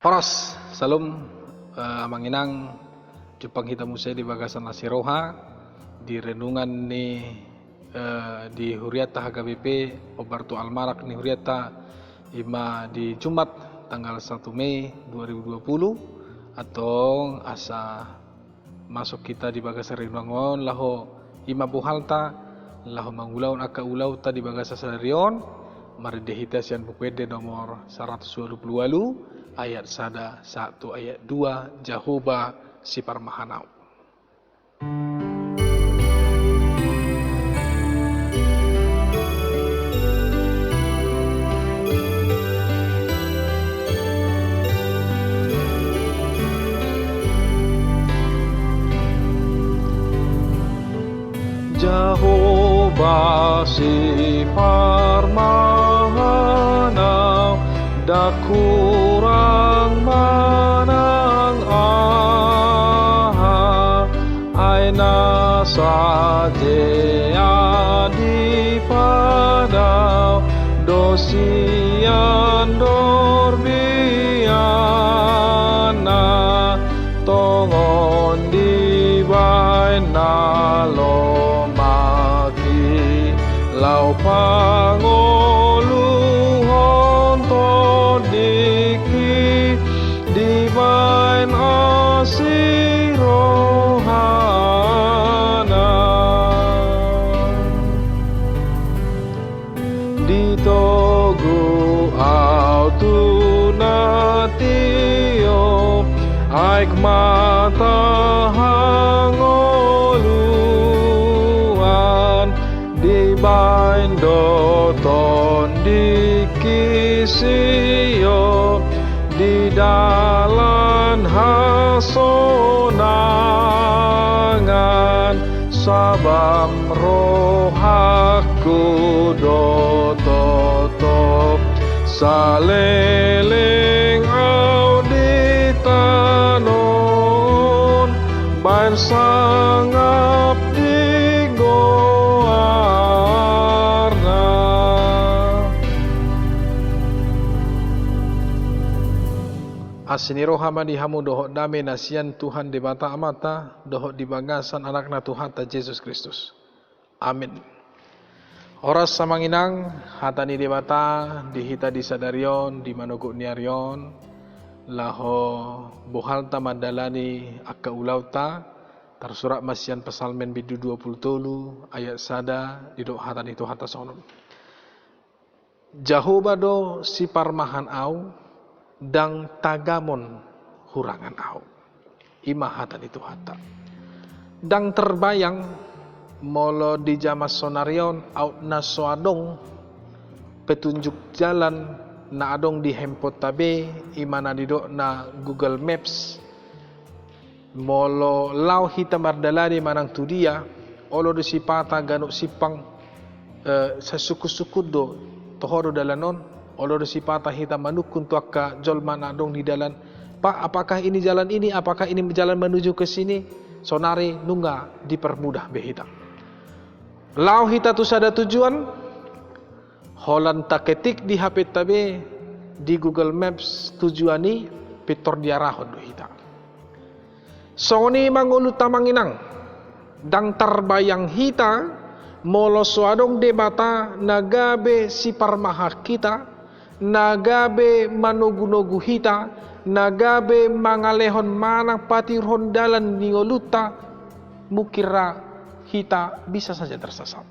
Horas, salam amanginang Jepang kita musai di bagasan Nasiroha di renungan ni di Huriata HKBP Obartu Almarak ni Huriata ima di Jumat tanggal 1 Mei 2020 atau asa masuk kita di bagasan renungan laho ima buhalta laho mangulaun aka ulau ta di bagasan sadarion mari dehita sian bukwede nomor 128 ayat 1 ayat 2 Jahoba si Parmahanau. Jahoba si Parmahanau dakurang manang aina saja di padau dosian dorbiana tongon di baina lomaki lau pangoluhon todiki di bain asirohana di togu autunatio aik mata hangoluan di bain doton di kisio di dalan hasonangan sabam rohaku dototo saleleng auditanon bain sangap di goarna. Asiniroha madihamu dohok dame nasian Tuhan di bata amata dohok di bagasan anakna Tuhan ta Yesus Kristus. Amin. Oras samanginang hatani di bata dihita di sadarion di manogok niarion laho bohalta madalani akka ulauta tersurat masian pesalmen bidu 20 ayat sada di doh hatani Tuhan ta sonon. Jahoba do si parmahan au dang tagamon hurangan au imahatan itu hata dang terbayang molo di jamas sonarion au na soadong petunjuk jalan na adong di handphone tabe imana didok na Google Maps molo lau hita mardalani manang tu dia olo do sipata ganuk sipang sasuku-suku do tohoro dalanon olo do sipata hita manukun tu akka jolman adong di dalan pak apakah ini jalan ini apakah ini jalan menuju ke sini sonari nungga dipermudah behita lau hita tu sada tujuan holan taketik di HP tabe di Google Maps tujuan ni pitor diarahon do hita soni mangulu tamanginang dang terbayang hita molo suadong debata nagabe si parmaha kita nagabe manugu-nugu hita nagabe mangalehon manang patirhon dalan ningoluta mukira hita bisa saja tersesat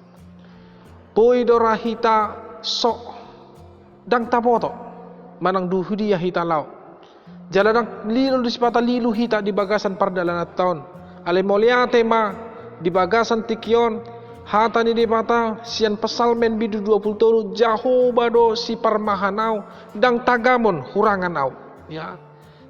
poidora hita sok dang tapoto manang duhudia hita lau jaladang lilu disipata lilu hita di bagasan pardalan tahun ale moliate ma di bagasan tikion hatani di mata sian pesalmen bidu 20 Jahoba do si parmahanau dang tagamon hurangan au ya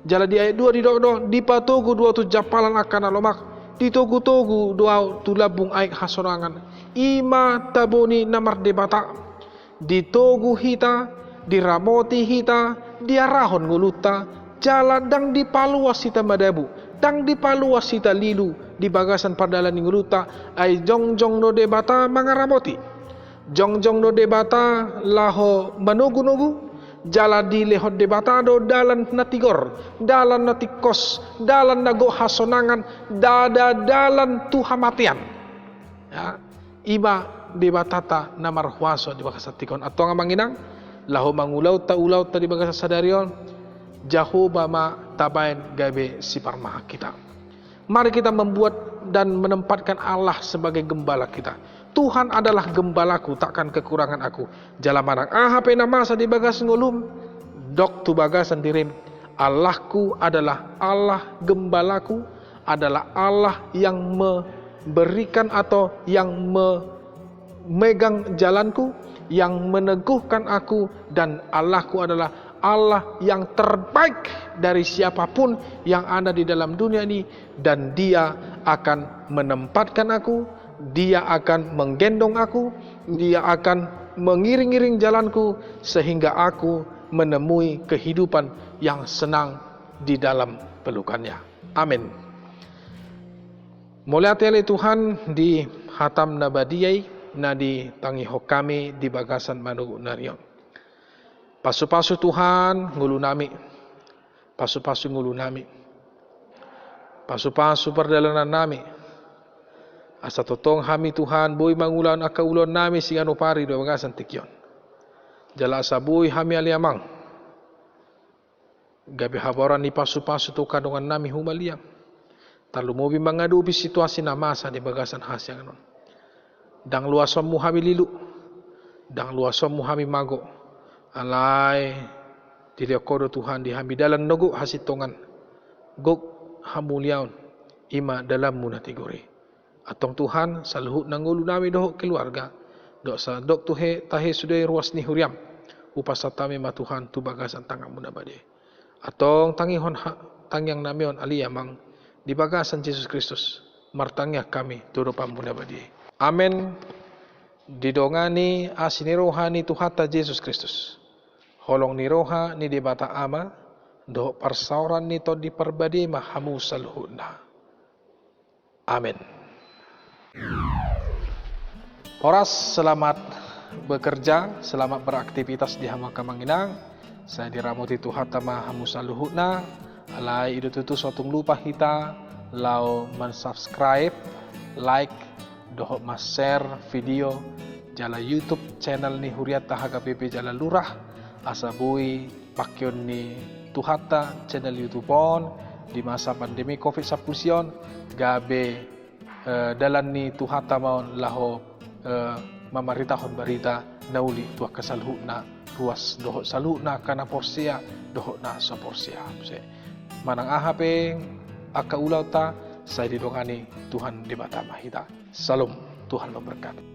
jala di ayat 2 di do dipatogu 2 japalan akan alomak ditogu-togu doa tulabung aik hasorangan ima taboni namar debata ditogu hita diramoti hita diarahon nguluta jalan dang dipaluas hita madabu dang dipaluas hita lilu di bagasan padalan nguluta ay jongjong no debata mangaramoti jongjong no debata laho manugu-nugu jala di lehot de batado dalan na tigor, dalan na tikos, dalan na go hasonangan, dalan tu hamatian. Ya, iba di batata na marhuaso di bakasatikon. Ato nga manginang, laho mangulaw ta di bakasadarion, Jehovah ma tabain gabe si parmaha kita. Mari kita membuat dan menempatkan Allah sebagai gembala kita. Tuhan adalah gembalaku, takkan kekurangan aku. Jala manang ahap na masa di bagas ngulum, dok tu bagasan dirim. Allahku adalah Allah gembalaku, adalah Allah yang memberikan atau yang memegang jalanku, yang meneguhkan aku, dan Allahku adalah Allah yang terbaik dari siapapun yang ada di dalam dunia ini, dan Dia akan menempatkan aku, Dia akan menggendong aku, Dia akan mengiring-iring jalanku sehingga aku menemui kehidupan yang senang di dalam pelukannya. Amin. Muliatele Tuhan di hatam nabadiyai na di tangiho kami di bagasan manugu narion. Pasu-pasu Tuhan ngulu nami. Pasu-pasu ngulu nami. Pasu-pasu perjalanan nami. Asa totong kami Tuhan boy mangulan akaulon nami si anu pari do bagasan tikyon. Jala asa boy kami aliamang. Gabi haboran ni pasu-pasu to kadongan nami humaliang. Talu mobi mangadubi situasi na masa di bagasan hasyang anon. Dang luasom mu kami lilu. Dang luasom mu kami mago. Alay diliakodo Tuhan dihambi dalam nogo hasitongan gok hamuliaon ima dalam munatigori atong Tuhan saluhut nangulu nami doh keluarga dok sa dok tuhe tahe sudai ruas ni huriam upasatami ma Tuhan tu bagasan tangan munabade atong tangihon tangyang namion aliyamang di bagasan Yesus Kristus martangya kami turupan munabade. Amen. Didongani asini rohani Tuhata Yesus Kristus. Holong ni roha ni di bata ama, doh persauran nito di perbadi mahamu saluhuna. Amin. Poras selamat bekerja, selamat beraktivitas di hama kamanginang. Saya diramuti Tuhata mahamu saluhuna. Alai idu tutu sotung lupa kita, lau mensubscribe, like, doh mas-share video jala YouTube channel ni Huriat Tahaga PP Jala Lurah. Asabui pakyon ni Tuhata channel YouTube on di masa pandemi COVID-19 gabe dalan ni Tuhata maun laho mamaritahon barita nauli tuah kasalhu na ruas doho salhu na kana porsia doho na sa porsia manang ahapeng akaulaw ta saya didongani Tuhan di bata mahita. Salam, Tuhan memberkati.